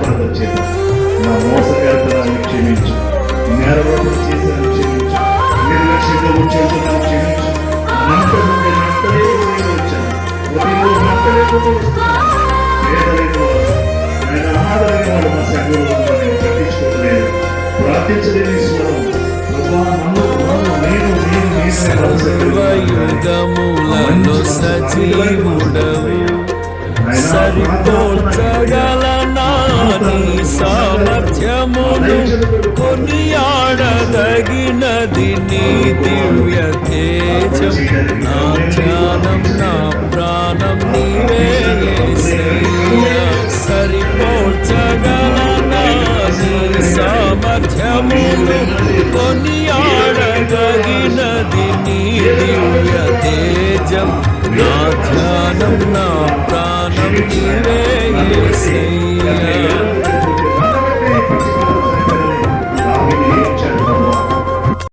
ప్రార్థన చేద్దాం. నా మోసకరతనాన్ని క్షమించు, నేరవరం చేసిన క్షమించు, నిర్లక్ష్యంగా ఉంచేందుకు క్షమించు. మంట నుండి మంటలే వచ్చాను, ఉదయంలో మంటలే వస్తున్నాను. పేదలైన వారు, ఆయన ఆదరైన వాడు మా సంఘంలో ఉందని పట్టించుకోలేదు. ప్రార్థించలేని స్వరం సర్వయుగములలో సజీవుడవు, సరిపోల్చగలనా నీ సామర్థ్యమును, కొనియాడదగినది నీ దివ్య తేజం. నా ధ్యానం నా ప్రాణం నీవే యేసయ్యా, సరిపోల్చగలనా నీ సామర్థ్యమును, కొనియాడదగినది నీ దివ్య తేజం. నా ధ్యానం నా ప్రాణం నీవే యేసయ్యా.